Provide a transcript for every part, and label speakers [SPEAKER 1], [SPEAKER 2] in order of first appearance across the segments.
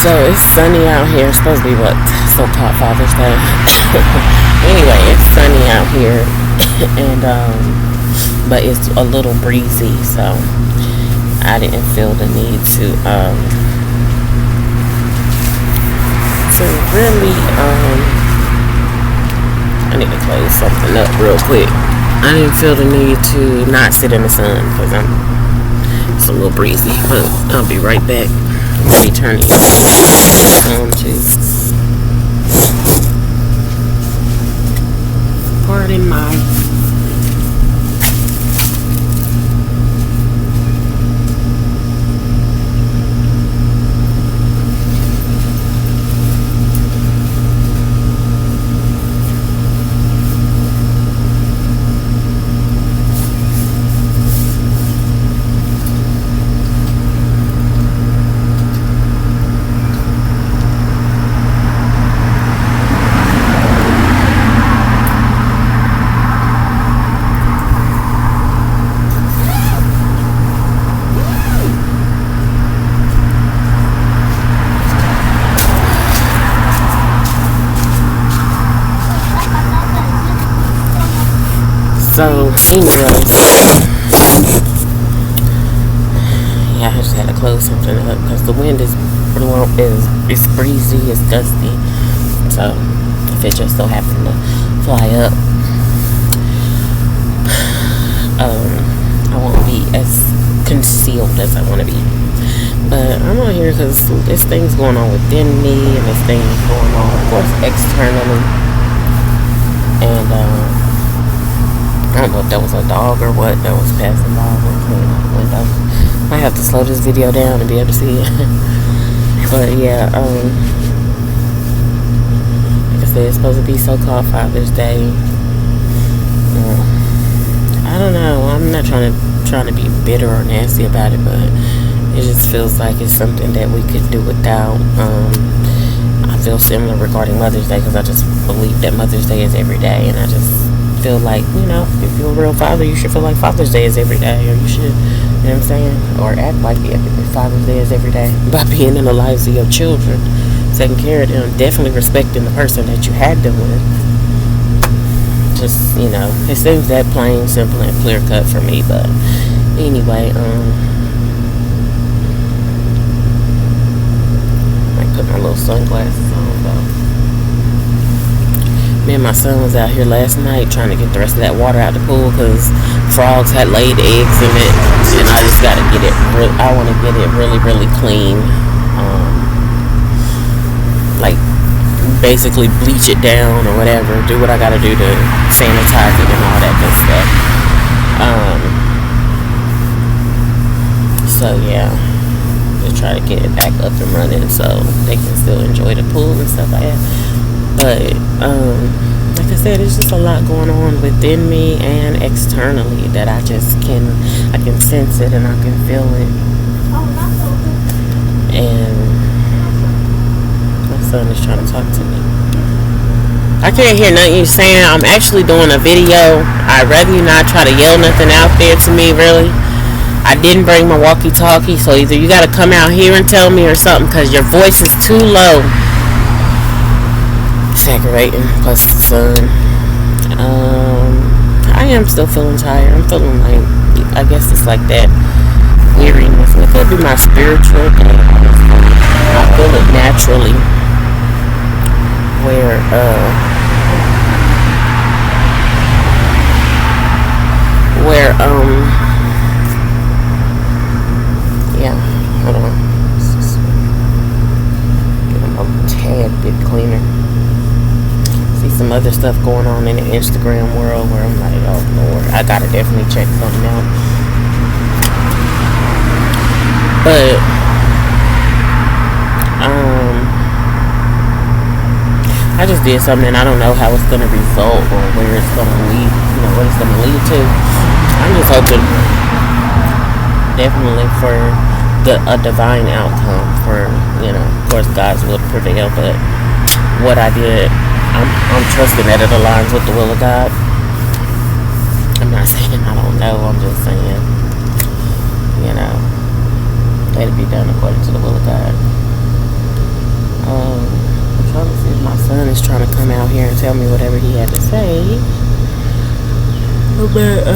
[SPEAKER 1] So it's sunny out here. It's supposed to be what so-called Father's Day. Anyway, it's sunny out here, and but it's a little breezy, so I didn't feel the need to really I need to close something up real quick. I didn't feel the need to not sit in the sun because it's a little breezy, but I'll be right back. Let me turn it on too. Pardon my So, anyways, yeah, I just had to close something up because the wind is it's breezy, it's dusty. So, if it just so happened to fly up, I won't be as concealed as I want to be. But I'm on here because there's things going on within me, and there's things going on, of course, externally, and I don't know if that was a dog or what that was passing by the window. I have to slow this video down to be able to see it. But yeah, like I said, it's supposed to be so-called Father's Day. I don't know. I'm not trying to be bitter or nasty about it, but it just feels like it's something that we could do without. I feel similar regarding Mother's Day because I just believe that Mother's Day is every day, and I just feel like, if you're a real father, you should feel like Father's Day is every day, or you should, you know what I'm saying, or act like Father's Day is every day by being in the lives of your children, taking care of them, definitely respecting the person that you had them with. Just, it seems that plain, simple, and clear cut for me. But anyway, I put my little sunglasses on though. Me and my son was out here last night trying to get the rest of that water out the pool because frogs had laid eggs in it, and I just got to get it. I want to get it really, really clean. Like basically bleach it down or whatever. Do what I got to do to sanitize it and all that good stuff. So yeah, just try to get it back up and running so they can still enjoy the pool and stuff like that. But like I said, it's just a lot going on within me and externally that I can sense it and I can feel it. And my son is trying to talk to me. I can't hear nothing you're saying. I'm actually doing a video. I'd rather you not try to yell nothing out there to me, really. I didn't bring my walkie-talkie, so either you got to come out here and tell me or something because your voice is too low. It's aggravating, plus the sun. I am still feeling tired. I'm feeling like, I guess it's like that weariness. It could be my spiritual day. I feel it naturally. Where, yeah, hold on. Let's just get them a tad bit cleaner. See some other stuff going on in the Instagram world where I'm like, oh Lord, I gotta definitely check something out. But I just did something and I don't know how it's gonna result or where it's gonna lead, what it's gonna lead to. I'm just hoping definitely for a divine outcome, for of course God's will to prevail, but what I did, I'm trusting that it aligns with the will of God. I'm not saying I don't know, I'm just saying, let it be done according to the will of God. here and tell me whatever he had to say. But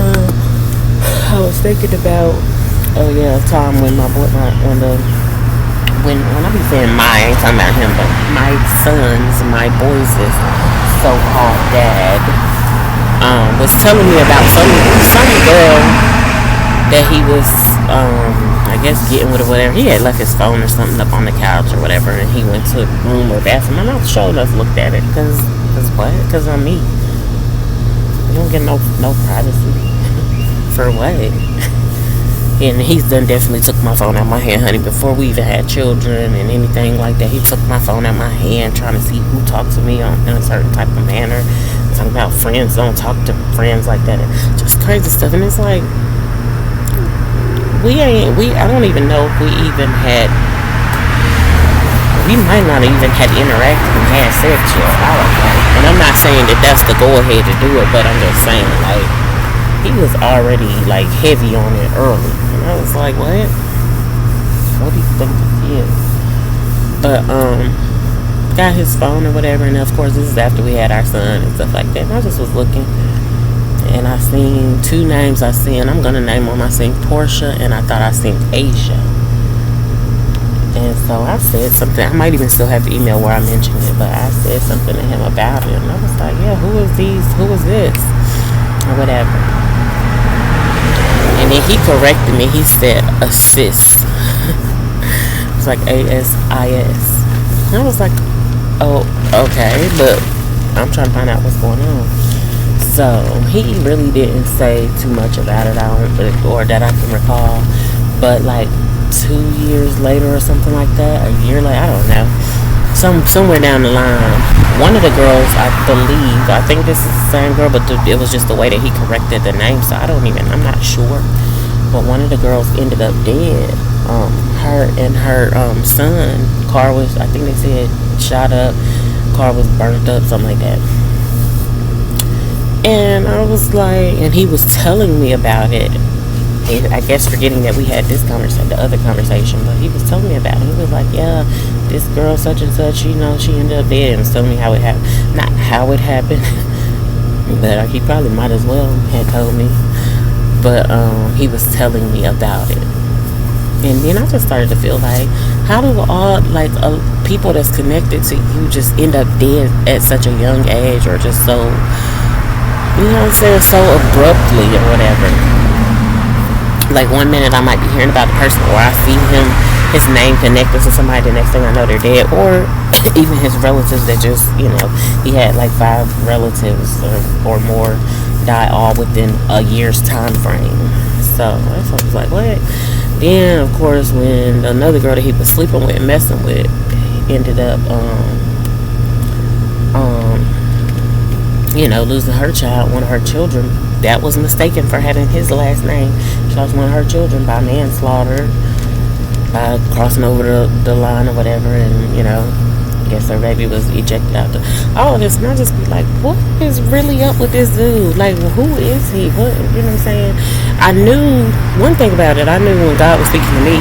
[SPEAKER 1] I was thinking about a time when when I be saying I ain't talking about him, but my my boys' so-called dad was telling me about some girl that he was I guess getting with or whatever. He had left his phone or something up on the couch or whatever, and he went to the room or bathroom, and I sure enough looked at it because what? Because I'm me. You don't get no privacy. For what? And he's done definitely took my phone out of my hand, honey, before we even had children and anything like that. He took my phone out of my hand trying to see who talked to me in a certain type of manner. Talking about friends don't talk to friends like that. Just crazy stuff. And it's like, I don't even know if we might not even had interacted and had sex yet. I don't know. And I'm not saying that that's the go ahead to do it, but I'm just saying, like, he was already, like, heavy on it early. And I was like, what? What do you think this is? But, got his phone or whatever, and of course, this is after we had our son and stuff like that. And I just was looking, and I seen two names I'm gonna name them. I seen Portia, and I thought I seen Asia. And so I said something. I might even still have the email where I mentioned it, but I said something to him about it. And I was like, yeah, who is this? Or whatever. And then he corrected me. He said assist. It was like ASIS. And I was like, oh, okay. But I'm trying to find out what's going on. So he really didn't say too much about it, or that I can recall. But like 2 years later or something like that, a year later, I don't know, somewhere down the line, one of the girls, I think this is the same girl, but it was just the way that he corrected the name, so I'm not sure. But one of the girls ended up dead. Her and her son, car was, I think they said, shot up, car was burnt up, something like that. And I was like, and he was telling me about it. I guess forgetting that we had the other conversation, but he was telling me about it. He was like, yeah, this girl such and such, she ended up dead, and was telling me how it happened. Not how it happened, but he probably might as well had told me. But he was telling me about it. And then I just started to feel like, how do all people that's connected to you just end up dead at such a young age, or just so, so abruptly or whatever. Like one minute I might be hearing about the person, or I see his name connected to somebody, the next thing I know they're dead. Or even his relatives that just, he had like 5 relatives or more die all within a year's time frame. So I was like, what? Then of course when another girl that he was sleeping with and messing with ended up losing her child, one of her children, that was mistaken for having his last name. She lost one of her children by manslaughter, by crossing over the line or whatever, and I guess her baby was ejected out all of this. And I just be like, what is really up with this dude? Like, who is he? What, you know what I'm saying? I knew one thing about it. I knew when God was speaking to me,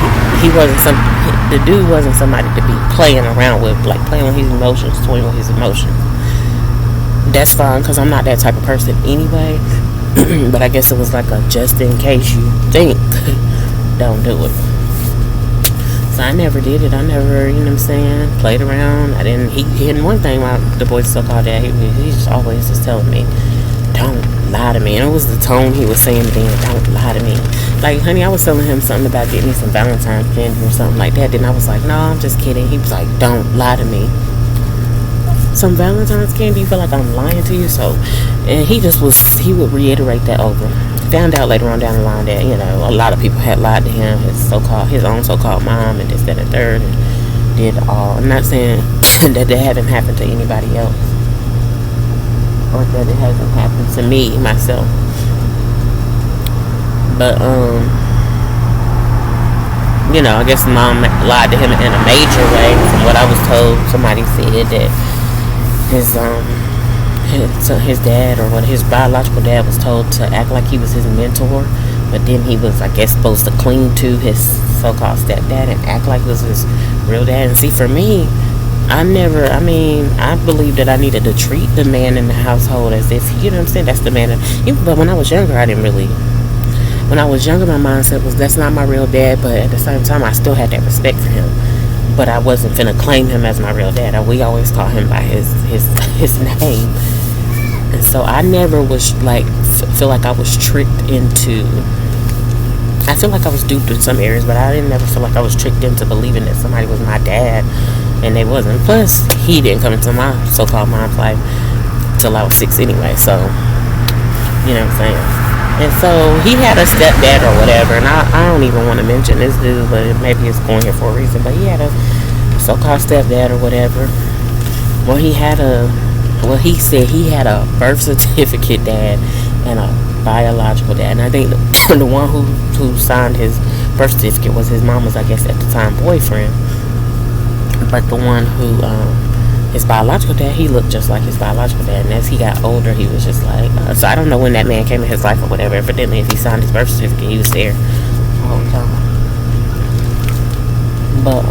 [SPEAKER 1] the dude wasn't somebody to be playing around with, like playing with his emotions, toying with his emotions. That's fine, because I'm not that type of person anyway. But I guess it was like a just in case you think, don't do it. So I never did it. I never, played around. And one thing about the boy's so-called dad, he just always just telling me, don't lie to me. And it was the tone he was saying then, don't lie to me. Like, honey, I was telling him something about getting me some Valentine's candy or something like that. Then I was like, no, I'm just kidding. He was like, don't lie to me. Some Valentine's candy, you feel like I'm lying to you? So, and he would reiterate that over. Found out later on down the line that, a lot of people had lied to him, his own so-called mom, and this, that, and third, and did all. I'm not saying that it haven't happened to anybody else, or that it hasn't happened to me, myself. But, I guess mom lied to him in a major way. From what I was told, somebody said that his dad, or his biological dad, was told to act like he was his mentor, but then he was, I guess, supposed to cling to his so-called stepdad and act like it was his real dad. And see, for me, I believe that I needed to treat the man in the household as if, you know what I'm saying, that's the man. But when I was younger, I didn't really. When I was younger, my mindset was that's not my real dad, but at the same time, I still had that respect for him. But I wasn't finna claim him as my real dad. We always call him by his name. And so I never was like, feel like I was tricked into. I feel like I was duped in some areas, but I didn't never feel like I was tricked into believing that somebody was my dad, and they wasn't. Plus, he didn't come into my so-called mom's life till I was 6 anyway. So, you know what I'm saying? And so he had a stepdad or whatever, and I don't even want to mention this dude, but maybe it's going here for a reason. But he had a so-called stepdad or whatever. Well, he said he had a birth certificate dad and a biological dad. And I think the one who signed his birth certificate was his mama's, I guess, at the time boyfriend. But the one who, his biological dad, he looked just like his biological dad. And as he got older, he was just like, so I don't know when that man came in his life or whatever. Evidently, if he signed his birth certificate, he was there the whole time. But,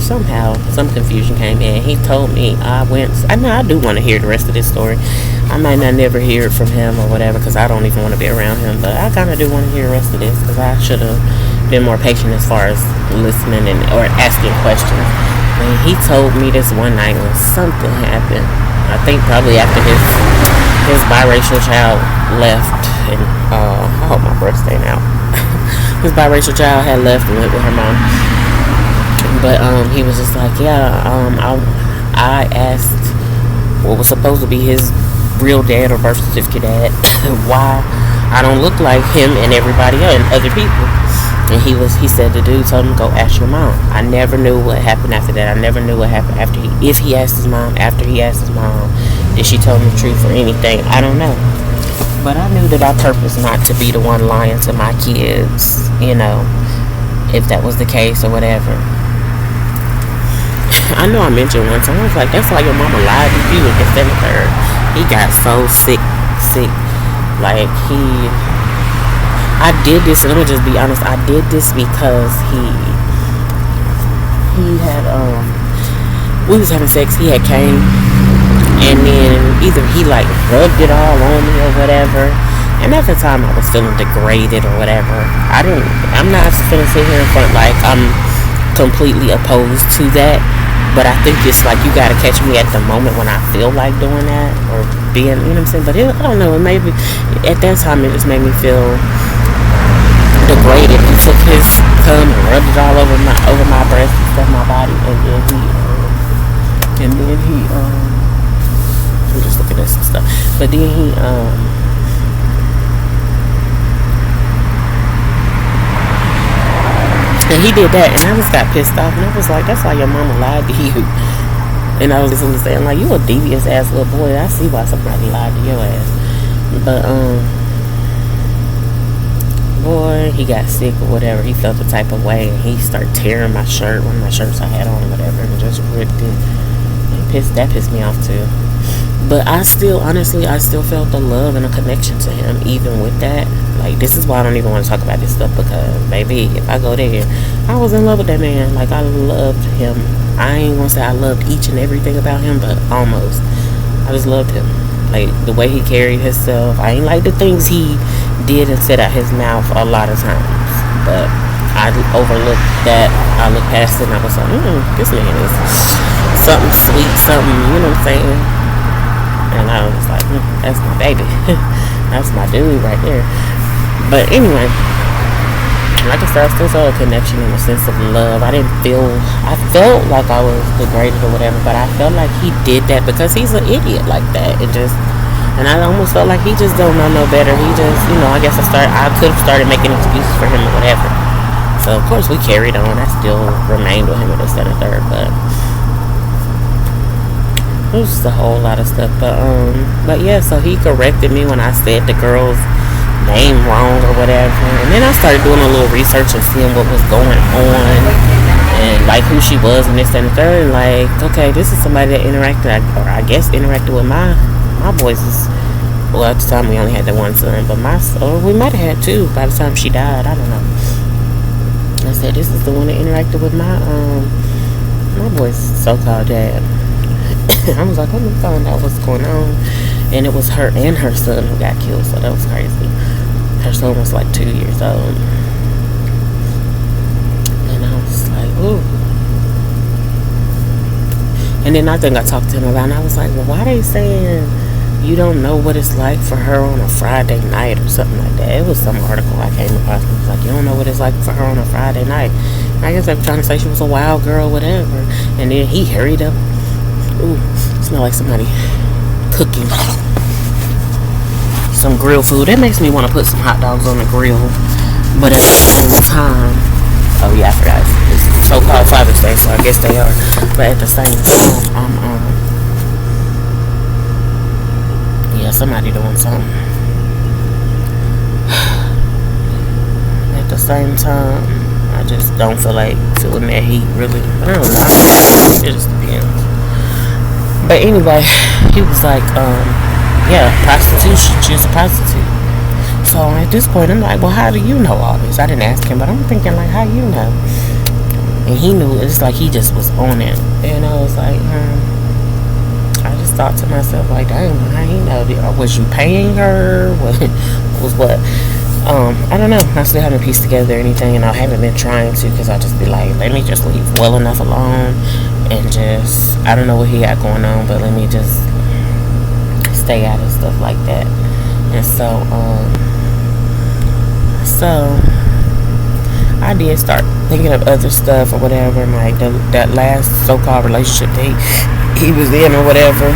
[SPEAKER 1] somehow, some confusion came in. He told me I do want to hear the rest of this story. I might not never hear it from him or whatever, because I don't even want to be around him. But I kind of do want to hear the rest of this, because I should have been more patient as far as listening or asking questions. And he told me this one night when something happened. I think probably after his biracial child left, and I hope my breath's staying out. His biracial child had left and went with her mom. But he was just like, I asked what was supposed to be his real dad or birth certificate dad why I don't look like him and everybody else and other people. And he said the dude told him, go ask your mom. I never knew what happened after that. I never knew what happened if he asked his mom, after he asked his mom, did she tell him the truth or anything? I don't know. But I knew that I purposed not to be the one lying to my kids, you know, if that was the case or whatever. I know I mentioned once, I was like, that's why your mama lied to you and this, that, and the third. He got so sick. Like, I did this, let me just be honest, I did this because he had, we was having sex, he had came, and then either he like rubbed it all on me or whatever, and at the time I was feeling degraded or whatever. I'm not gonna sit here in front like I'm completely opposed to that, but I think it's like you gotta catch me at the moment when I feel like doing that or being, you know what I'm saying? But I don't know, maybe at that time it just made me feel degraded. He took his cum and rubbed it all over my breast and stuff, my body, and then he I'm just looking at some stuff. But then he did that, and I just got pissed off, and I was like, that's why your mama lied to you. And I was just saying, like, you a devious ass little boy. I see why somebody lied to your ass. But boy, he got sick or whatever. He felt the type of way, and he started tearing my shirt, one of my shirts I had on or whatever, and just ripped it. And that pissed me off too. But I still felt the love and a connection to him even with that. Like, this is why I don't even want to talk about this stuff, because baby, if I go there, I was in love with that man. Like, I loved him. I ain't gonna say I loved each and everything about him, but almost. I just loved him. Like, the way he carried himself. I ain't like the things he did and said out his mouth a lot of times, but I overlooked that. I looked past it and I was like, this man is something sweet, something, you know what I'm saying? And I was like, that's my baby. That's my dude right there. But anyway, like I said, I still saw a connection and a sense of love. I felt like I was degraded or whatever, but I felt like he did that because he's an idiot like that. And I almost felt like he just don't know no better. He just, I guess I could have started making excuses for him or whatever. So of course we carried on. I still remained with him at this, that, and third, but it was just a whole lot of stuff. But yeah, so he corrected me when I said the girl's name wrong or whatever, and then I started doing a little research and seeing what was going on and like who she was and this, that, and the third. And like, okay, this is somebody that interacted with my boys. Well, at the time we only had the one son, but we might have had two by the time she died. I don't know. I said, this is the one that interacted with my boy's so-called dad. I was like, let me find out what's going on. And it was her and her son who got killed, so that was crazy. Her son was like 2 years old. And I was like, ooh. And then I think I talked to him about it, and I was like, well, why they saying you don't know what it's like for her on a Friday night or something like that? It was some article I came across, and it was like, you don't know what it's like for her on a Friday night. And I guess they were trying to say she was a wild girl, whatever. And then he hurried up. Ooh, it smelled like somebody cooking some grilled food. That makes me want to put some hot dogs on the grill. But at the same time, oh yeah, I forgot. It's so-called Father's Day, so I guess they are. But at the same time, yeah, somebody doing something. At the same time, I just don't feel like feeling that heat, really. I don't know. It just depends. But anyway, he was like, yeah, prostitution. She was a prostitute. So at this point, I'm like, well, how do you know all this? I didn't ask him, but I'm thinking, like, how you know? And he knew. It's like he just was on it. And I was like, I just thought to myself, like, dang, how you know? Was you paying her? What was what? I don't know. I still haven't pieced together anything, and I haven't been trying to, because I'll just be like, let me just leave well enough alone, and just, I don't know what he got going on, but let me just stay out of stuff like that. And so I did start thinking of other stuff or whatever, and like that last so-called relationship that he was in or whatever.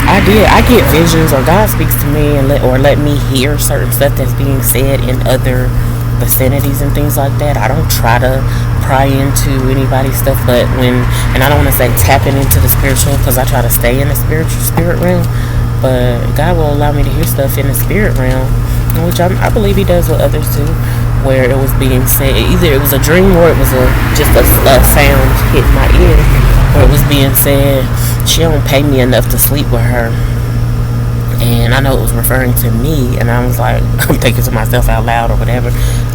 [SPEAKER 1] I get visions, or God speaks to me and let me hear certain stuff that's being said in other vicinities and things like that. I don't try to pry into anybody's stuff, but and I don't want to say tapping into the spiritual, because I try to stay in the spirit realm, but God will allow me to hear stuff in the spirit realm, which I believe he does with others too, where it was being said, either it was a dream or it was just a sound hitting my ear, where it was being said, she don't pay me enough to sleep with her. And I know it was referring to me, and I was like, I'm thinking to myself out loud or whatever,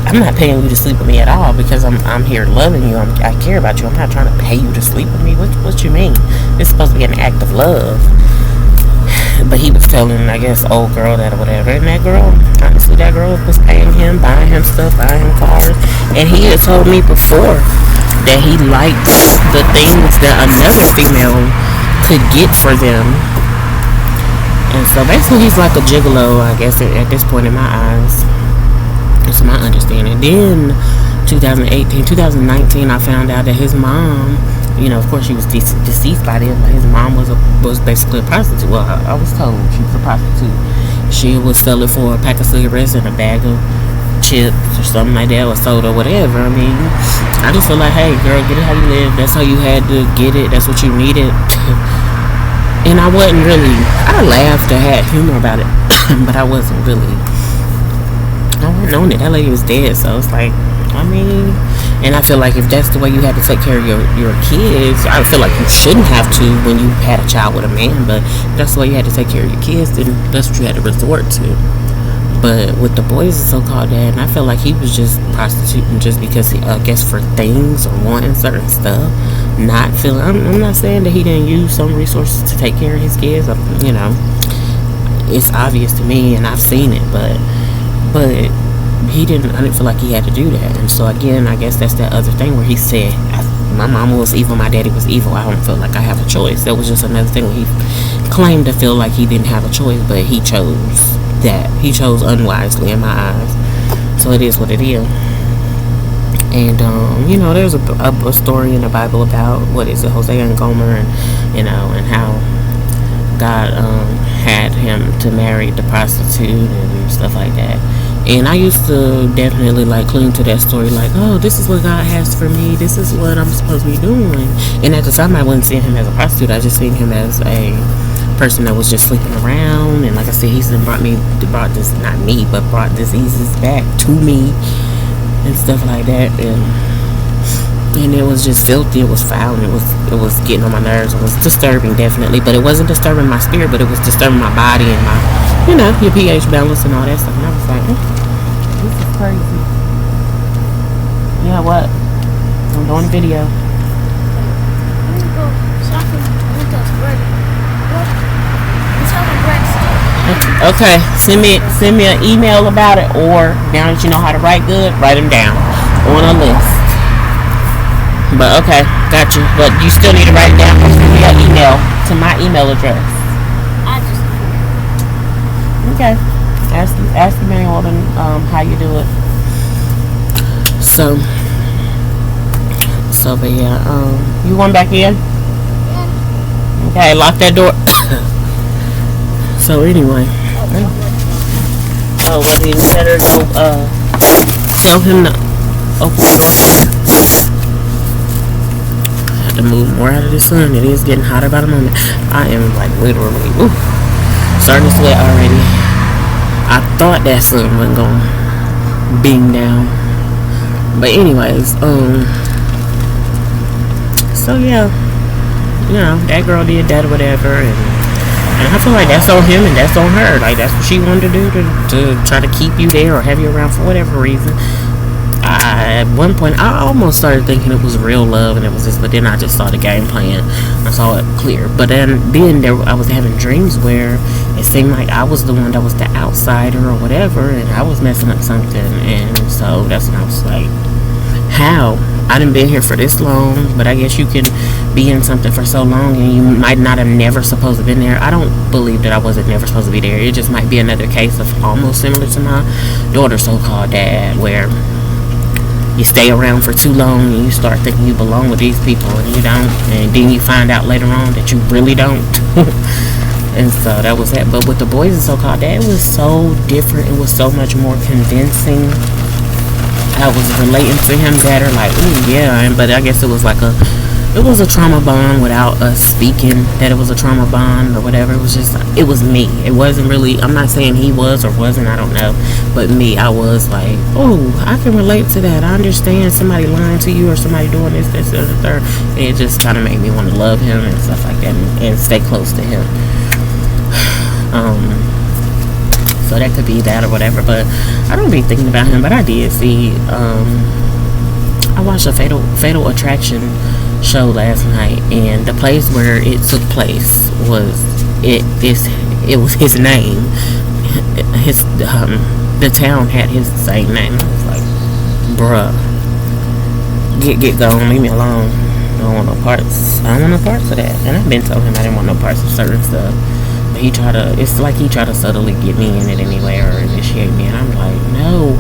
[SPEAKER 1] I'm not paying you to sleep with me at all, because I'm here loving you. I care about you. I'm not trying to pay you to sleep with me. What you mean? It's supposed to be an act of love. But he was telling, I guess, old girl that or whatever. And that girl, honestly, that girl was paying him, buying him stuff, buying him cars. And he had told me before that he liked the things that another female could get for them. And so basically he's like a gigolo, I guess, at this point in my eyes. That's my understanding. Then 2019, I found out that his mom, you know, of course she was deceased by then, but his mom was basically a prostitute. Well, I was told she was a prostitute. She would sell it for a pack of cigarettes and a bag of chips or something like that, or soda, whatever. I mean, I just feel like, hey girl, get it how you live. That's how you had to get it. That's what you needed. And I wasn't really, I laughed, I had humor about it, but I wasn't really, I wasn't on it. That lady was dead, so it's like, I mean, and I feel like if that's the way you had to take care of your kids, I feel like you shouldn't have to when you had a child with a man, but if that's the way you had to take care of your kids, then that's what you had to resort to. But with the boys, so-called dad, and I feel like he was just prostituting just because he, I guess, for things or wanting certain stuff. Not feeling, I'm not saying that he didn't use some resources to take care of his kids. You know, it's obvious to me, and I've seen it, but he didn't. I didn't feel like he had to do that. And so again, I guess that's that other thing where he said, my mama was evil, my daddy was evil, I don't feel like I have a choice. That was just another thing where he claimed to feel like he didn't have a choice, but he chose that. He chose unwisely in my eyes. So it is what it is. And you know, there's a story in the Bible about, what is it, Hosea and Gomer, and you know, and how God had him to marry the prostitute and stuff like that. And I used to definitely like cling to that story, like, oh, this is what God has for me, this is what I'm supposed to be doing. And at the time I wasn't seeing him as a prostitute, I just seen him as a person that was just sleeping around. And like I said, he's brought diseases back to me and stuff like that, and it was just filthy, it was foul, and it was getting on my nerves. It was disturbing, definitely, but it wasn't disturbing my spirit, but it was disturbing my body and my, you know, your pH balance and all that stuff. And I was like, this is crazy. Yeah, what? I'm doing a video. Okay, send me an email about it, or now that you know how to write good, write them down on a list. But okay, got you. But you still need to write it down. Send me an email to my email address. Okay. Ask the manual how you do it. So but yeah, you going back in? Yeah. Okay, lock that door. So anyway, whether you better go tell him to open the door. I have to move more out of the sun. It is getting hotter by the moment. I am like literally starting to sweat already. I thought that sun wasn't going to beam down. But anyways, so yeah, you know, that girl did that or whatever, and I feel like that's on him and that's on her. Like, that's what she wanted to do, to try to keep you there or have you around for whatever reason. At one point, I almost started thinking it was real love and it was just, but then I just saw the game plan. I saw it clear. But then I was having dreams where it seemed like I was the one that was the outsider or whatever, and I was messing up something. And so that's when I was like, how? I done been here for this long, but I guess you can be in something for so long and you might not have never supposed to been there. I don't believe that I wasn't never supposed to be there. It just might be another case of almost similar to my daughter's so-called dad, where you stay around for too long and you start thinking you belong with these people and you don't, and then you find out later on that you really don't. And so that was that. But with the boys and so-called dad, it was so different. It was so much more convincing. I was relating to him better, like, ooh, yeah. But I guess it was like it was a trauma bond without us speaking that it was a trauma bond or whatever. It was just, it was me. It wasn't really, I'm not saying he was or wasn't, I don't know. But me, I was like, oh, I can relate to that. I understand somebody lying to you or somebody doing this, and the third. And it just kind of made me want to love him and stuff like that, and stay close to him. So that could be that or whatever, but I don't be thinking about him. But I did see, I watched a Fatal Attraction show last night, and the place where it took place was it was his name. His the town had his same name. I was like, bruh, get gone, leave me alone. I don't want no parts. I don't want no parts of that. And I've been telling him I didn't want no parts of certain stuff. It's like he tried to subtly get me in it anyway, or initiate me, and I'm like, no,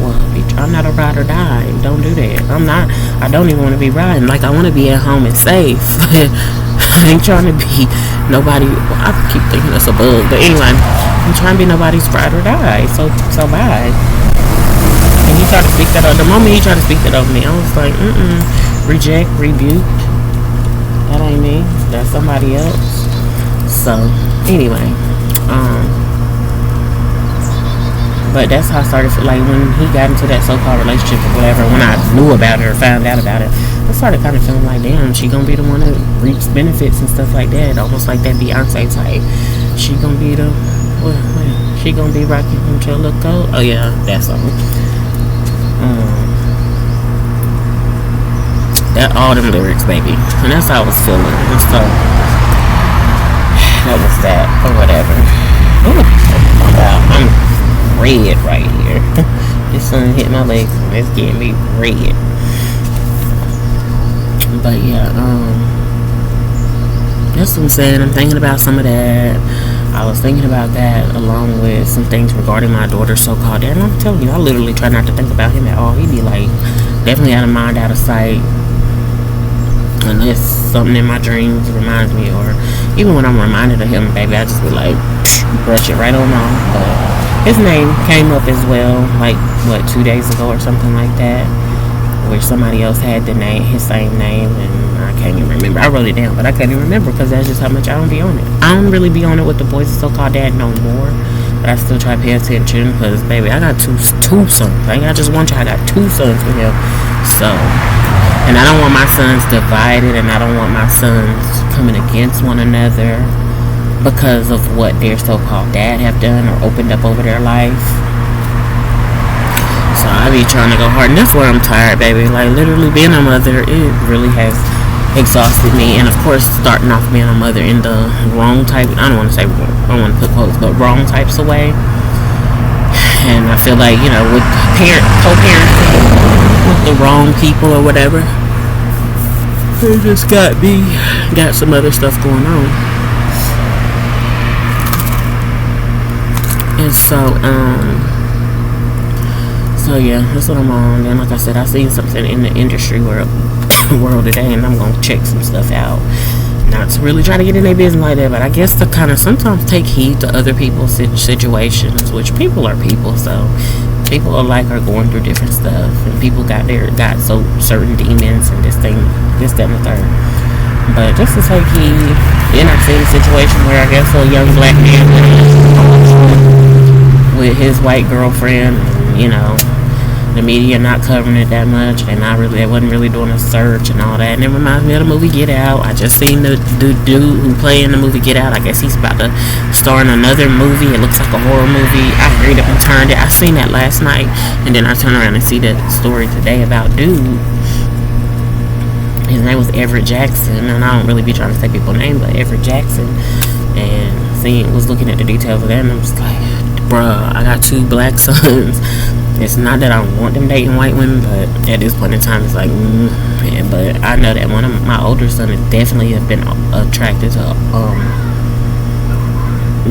[SPEAKER 1] I'm not a ride or die. Don't do that. I don't even want to be riding. Like, I want to be at home and safe. I ain't trying to be nobody. I keep thinking that's a bug, but anyway, I'm trying to be nobody's ride or die. So bye. And he tried to speak that up. The moment he tried to speak that over me, I was like, reject, rebuke. That ain't me. That's somebody else. So anyway, but that's how I started. Like, when he got into that so-called relationship or whatever, when I knew about it or found out about it, I started kind of feeling like, damn, she gonna be the one that reaps benefits and stuff like that. Almost like that Beyonce type. She gonna be the she gonna be rocking until look go. Oh yeah, that's something. That all them lyrics, baby, and that's how I was feeling. And so that was that or whatever. Ooh, I'm red right here. This sun hit my legs and it's getting me red. But yeah, that's what I'm saying. I'm thinking about some of that. I was thinking about that along with some things regarding my daughter's so-called dad. And I'm telling you, I literally try not to think about him at all. He'd be like, definitely out of mind, out of sight. Unless something in my dreams reminds me, or even when I'm reminded of him, baby, I just be like, brush it right on off. But his name came up as well, like, 2 days ago or something like that, where somebody else had his same name, and I can't even remember. I wrote it down, but I can't even remember because that's just how much I don't be on it. I don't really be on it with the boys' so-called dad no more, but I still try to pay attention because, baby, I got two sons. I ain't got just one child, I got 2 sons with him. So, and I don't want my sons divided, and I don't want my sons coming against one another because of what their so-called dad have done or opened up over their life. So I be trying to go hard. And that's where I'm tired, baby. Like, literally being a mother, it really has exhausted me. And of course, starting off being a mother in the wrong type, I don't want to say, I don't want to put quotes, but wrong types of way. And I feel like, with co-parenting with the wrong people or whatever, it just got some other stuff going on. And so yeah, that's what I'm on. And like I said, I seen something in the industry world today, and I'm gonna check some stuff out. Not to really try to get in their business like that, but I guess to kind of sometimes take heed to other people's situations, which people are people, so people are going through different stuff, and people got so certain demons and this, that, and the third. But just to take heed, and I've seen a situation where I guess a young black man with his white girlfriend, the media not covering it that much. They wasn't really doing a search and all that. And it reminds me of the movie Get Out. I just seen the dude who played in the movie Get Out. I guess he's about to star in another movie. It looks like a horror movie. I hurried up and turned it. I seen that last night, and then I turned around and see that story today about dude. His name was Everett Jackson, and I don't really be trying to say people's name, but Everett Jackson. And was looking at the details of that, and I was like, bruh, I got 2 black sons. It's not that I want them dating white women, but at this point in time, it's like, man. But I know that one of my older sons definitely have been attracted to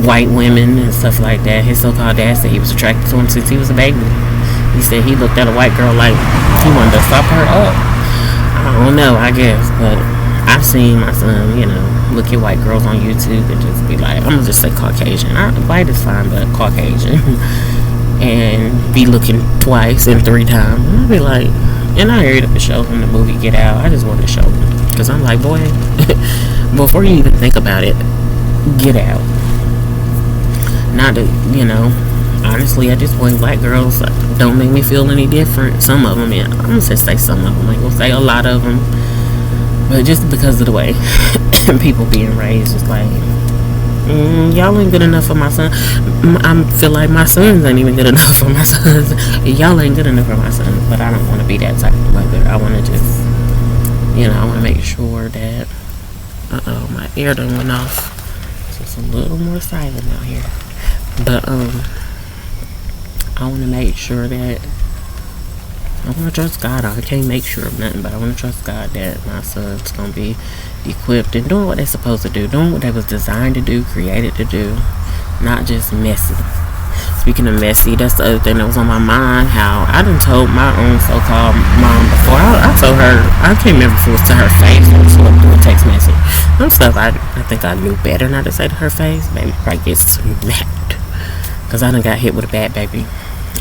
[SPEAKER 1] white women and stuff like that. His so-called dad said he was attracted to him since he was a baby. He said he looked at a white girl like he wanted to stop her up. I don't know, I guess, but I've seen my son, look at white girls on YouTube and just be like, I'm gonna just say Caucasian. White is fine, but Caucasian. And be looking twice and 3 times. And I'd be like, and I heard it show him the movie Get Out. I just wanted to show him, because I'm like, boy, before you even think about it, get out. Not to, honestly, at this point, black girls don't make me feel any different. Some of them, I'm gonna just say some of them. I ain't gonna say a lot of them, but just because of the way people being raised, it's like, y'all ain't good enough for my son. I feel like my sons ain't even good enough for my sons. Y'all ain't good enough for my sons. But I don't want to be that type of mother. I want to just, I want to make sure that, my ear done went off. So it's a little more silent out here. But, I want to make sure that, I want to trust God. I can't make sure of nothing, but I want to trust God that my son's going to be equipped and doing what they're supposed to do, doing what they was designed to do, created to do, not just messy. Speaking of messy, that's the other thing that was on my mind, how I done told my own so-called mom before. I told her, I can't remember if it was to her face or through a text message. Some stuff I think I knew better not to say to her face. Maybe probably get smacked, because I done got hit with a bat, baby.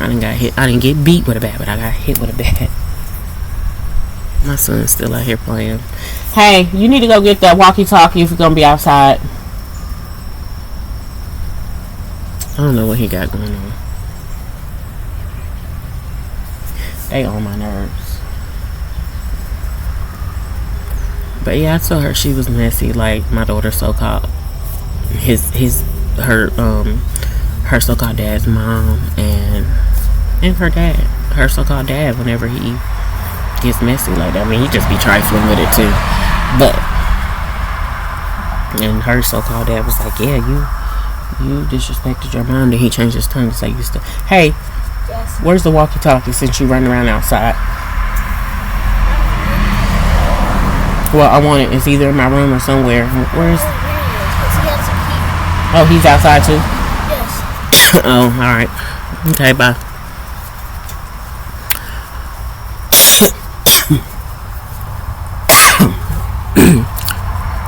[SPEAKER 1] I didn't get beat with a bat, but I got hit with a bat. My son's still out here playing. Hey, you need to go get that walkie-talkie if you're gonna be outside. I don't know what he got going on. They on my nerves. But yeah, I told her she was messy, like my daughter's so-called her so-called dad's mom and her dad, her so-called dad, whenever he gets messy like that. I mean, he just be trifling with it too. But and her so-called dad was like, yeah, you disrespected your mom. Then he changed his tone to say, hey, yes, where's the walkie-talkie since you running around outside? Well, I want it. It's either in my room or somewhere. Where's? Oh, he's outside too? Yes. Oh, alright. Okay, bye.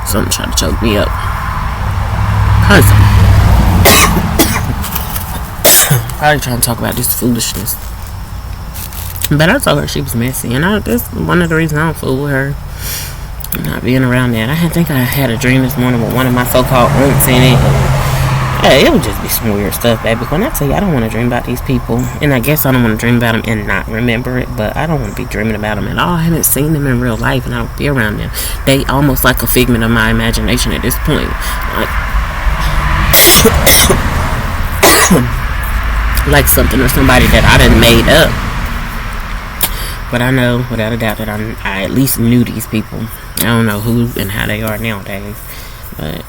[SPEAKER 1] Something trying to choke me up. Probably trying to talk about this foolishness. But I told her she was messy, and that's one of the reasons I don't fool with her. Not being around that. I think I had a dream this morning with one of my so-called aunts in it. It would just be some weird stuff, baby. When I tell you I don't want to dream about these people, and I guess I don't want to dream about them and not remember it, but I don't want to be dreaming about them at all. I haven't seen them in real life, and I don't be around them. They almost like a figment of my imagination at this point. Like something or somebody that I done made up. But I know without a doubt that I at least knew these people. I don't know who and how they are nowadays, but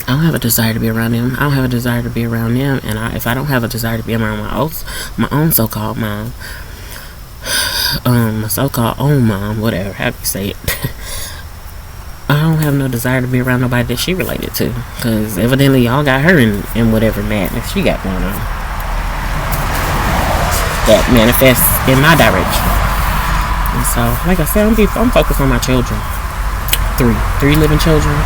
[SPEAKER 1] I don't have a desire to be around them. I don't have a desire to be around them. And if I don't have a desire to be around my own so-called mom, my so-called own mom, whatever, how do you say it? I don't have no desire to be around nobody that she related to, because evidently y'all got her in whatever madness she got going on that manifests in my direction. And so, like I said, I'm focused on my children. Three living children.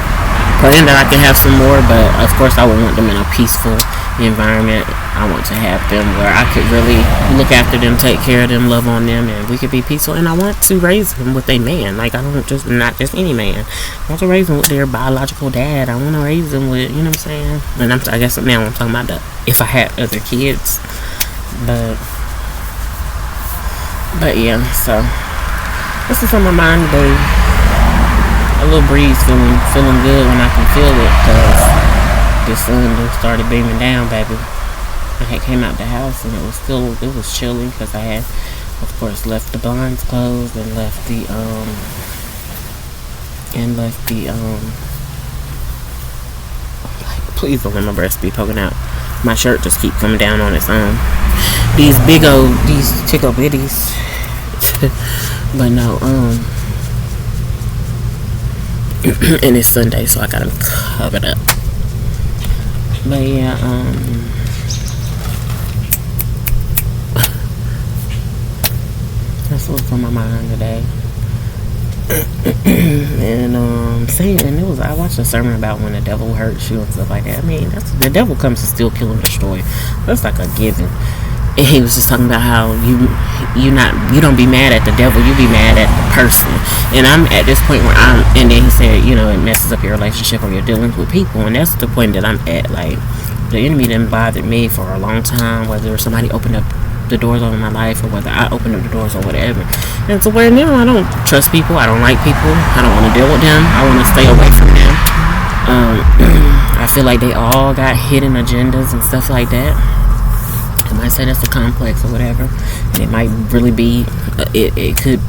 [SPEAKER 1] Praying that I can have some more, but of course I would want them in a peaceful environment. I want to have them where I could really look after them, take care of them, love on them, and we could be peaceful. And I want to raise them with a man. Like, I don't just, not just any man. I want to raise them with their biological dad. I want to raise them with, you know what I'm saying? And I guess now I'm talking about if I had other kids. But yeah, so this is on my mind today. A little breeze, feeling good when I can feel it, because the sun just started beaming down, baby. I had came out the house and it was chilly, because I had, of course, left the blinds closed and left the please don't let my breast be poking out. My shirt just keep coming down on its own. These tickle bitties. But no, and it's Sunday, so I got them covered up. But yeah, that's what's on my mind today. And I watched a sermon about when the devil hurts you and stuff like that. I mean, the devil comes to steal, kill, and destroy. That's like a given. And he was just talking about how you don't be mad at the devil, you be mad at the person. And I'm at this point where and then he said, it messes up your relationship or your dealings with people, and that's the point that I'm at. Like, the enemy didn't bother me for a long time, whether somebody opened up the doors over my life or whether I opened up the doors or whatever. And so where now I don't trust people, I don't like people, I don't want to deal with them, I want to stay away from them. I feel like they all got hidden agendas and stuff like that. I might say that's a complex or whatever. It might really be, it could,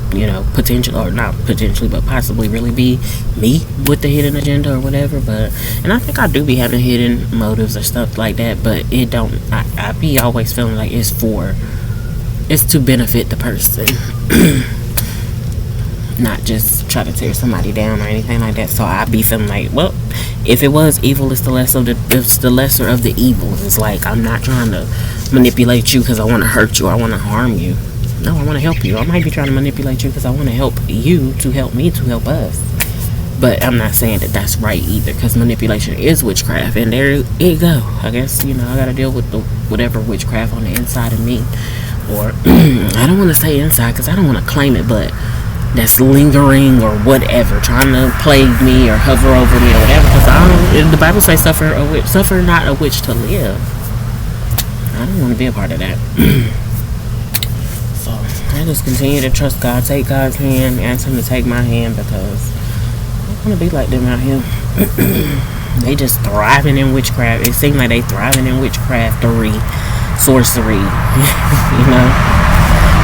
[SPEAKER 1] potentially, or not potentially, but possibly really be me with the hidden agenda or whatever. And I think I do be having hidden motives or stuff like that, but it don't, I be always feeling like it's to benefit the person. Not just try to tear somebody down or anything like that. So I be feeling like, well, if it was evil, it's the lesser of the evils. It's like, I'm not trying to manipulate you because I want to hurt you or I want to harm you. No, I want to help you. I might be trying to manipulate you because I want to help you to help me to help us. But I'm not saying that that's right either, because manipulation is witchcraft, and there you go. I guess I got to deal with whatever witchcraft on the inside of me, or I don't want to say inside because I don't want to claim it, but that's lingering or whatever, trying to plague me or hover over me or whatever. Because the Bible says, suffer not a witch to live. I don't want to be a part of that. So I just continue to trust God, take God's hand, ask Him to take my hand, because I don't want to be like them out here. They just thriving in witchcraft. It seems like they thriving in witchcraftery, sorcery,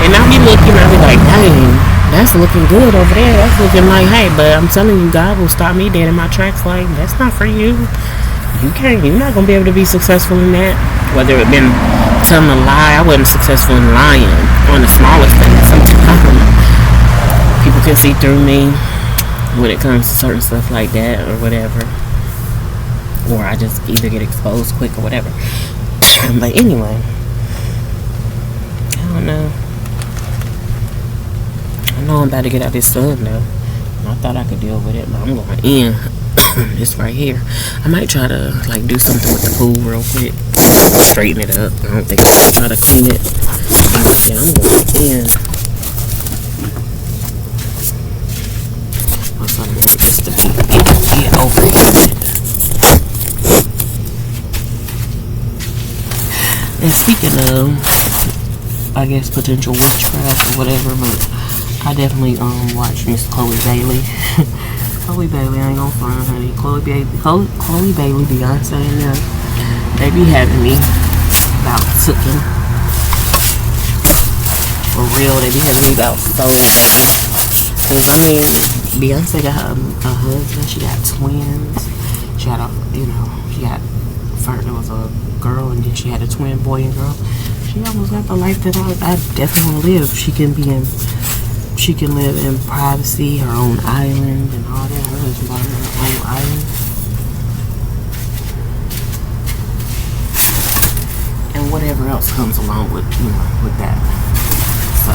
[SPEAKER 1] And I be looking, I be like, dang, that's looking good over there. That's looking like, hey, but I'm telling you, God will stop me dead in my tracks. Like, that's not for you. You're not going to be able to be successful in that. Whether it been telling a lie, I wasn't successful in lying on the smallest things. Sometimes people can see through me when it comes to certain stuff like that or whatever. Or I just either get exposed quick or whatever. But anyway, I don't know. I know I'm about to get out this sun though. I thought I could deal with it, but I'm going in this right here. I might try to do something with the pool real quick, straighten it up. I don't think I'm gonna try to clean it. Yeah, I'm going in. I'm trying to wait just to get over it. And speaking of, I guess, potential witchcraft or whatever, but I definitely watched Miss Chloe Bailey. Chloe Bailey, I ain't gonna front, honey. Chloe Bailey, Beyonce, and them. They be having me about tooken. for real, they be having me about so bad. Cause I mean, Beyonce got a husband. She got twins. She had she got first there was a girl, and then she had a twin boy and girl. She almost got the life that I definitely want to live. She can live in privacy, her own island, and all that. Her husband bought her own island. And whatever else comes along with with that. So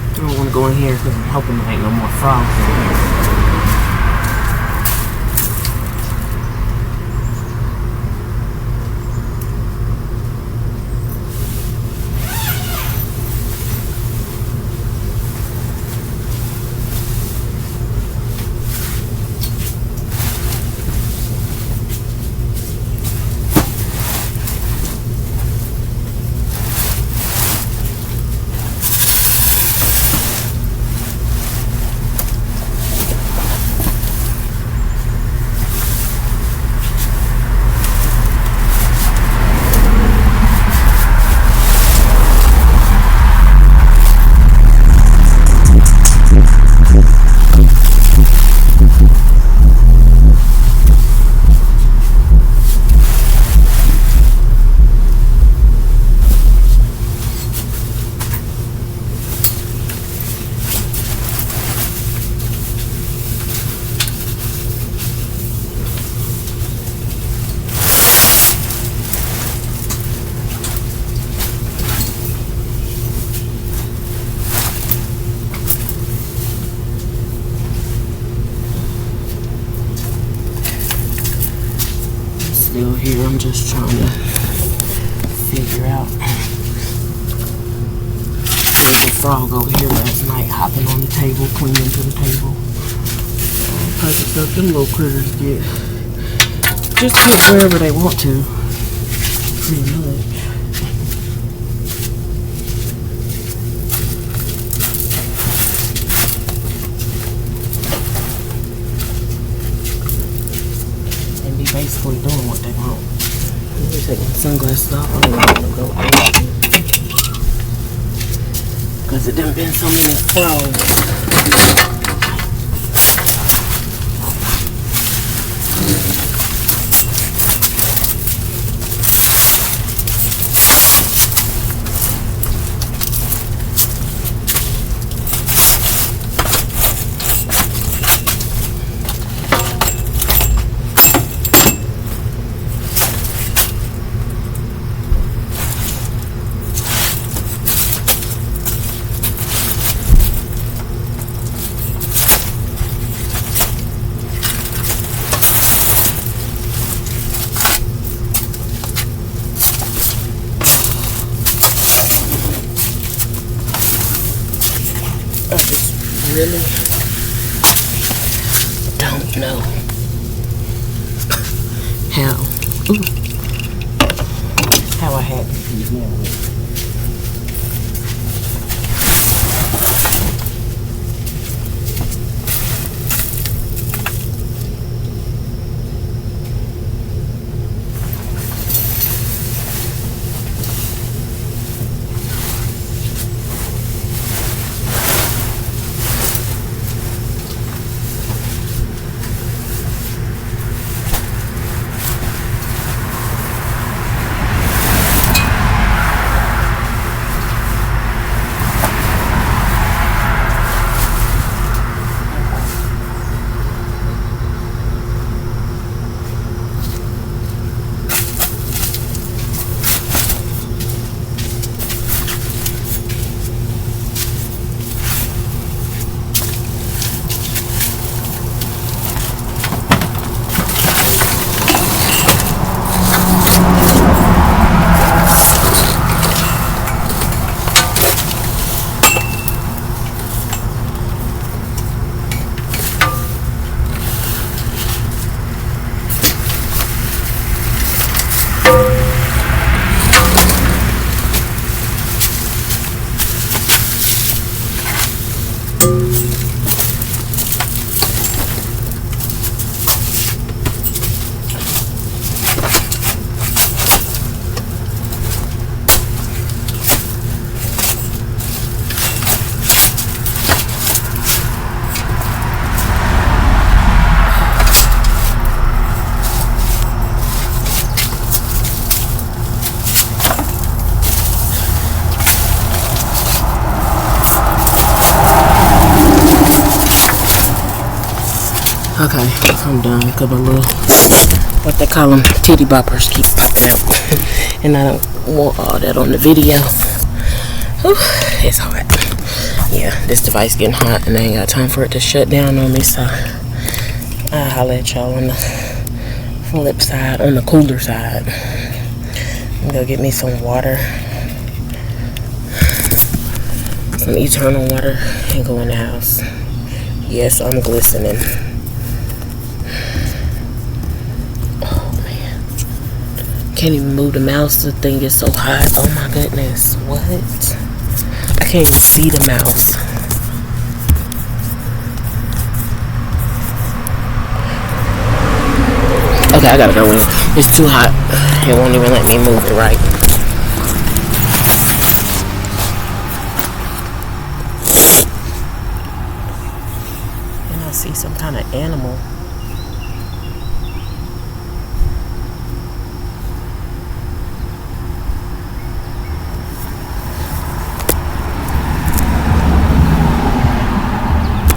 [SPEAKER 1] I don't want to go in here because I'm hoping there ain't no more frogs in here. Still here, I'm just trying to figure out. There was a frog over here last night hopping on the table, clinging to the table. Type of stuff them little critters get. Just get wherever they want to. Pretty much. Basically doing what they want. Let me take my sunglasses off. I don't want to go crazy because it done been so many frogs. I just really don't know how I had to begin with. Okay, I'm done. Cause my little, what they call them, titty boppers keep popping out. And I don't want all that on the video. Whew, it's hot. Yeah, this device getting hot and I ain't got time for it to shut down on me, so I'll holler at y'all on the flip side, on the cooler side. I'm gonna get me some water, some Eternal water, and go in the house. Yes, I'm glistening. Oh man, can't even move the mouse. The thing is so hot. Oh my goodness, what? I can't even see the mouse. Okay, I gotta go in. It's too hot. It won't even let me move it right. And I see some kind of animal.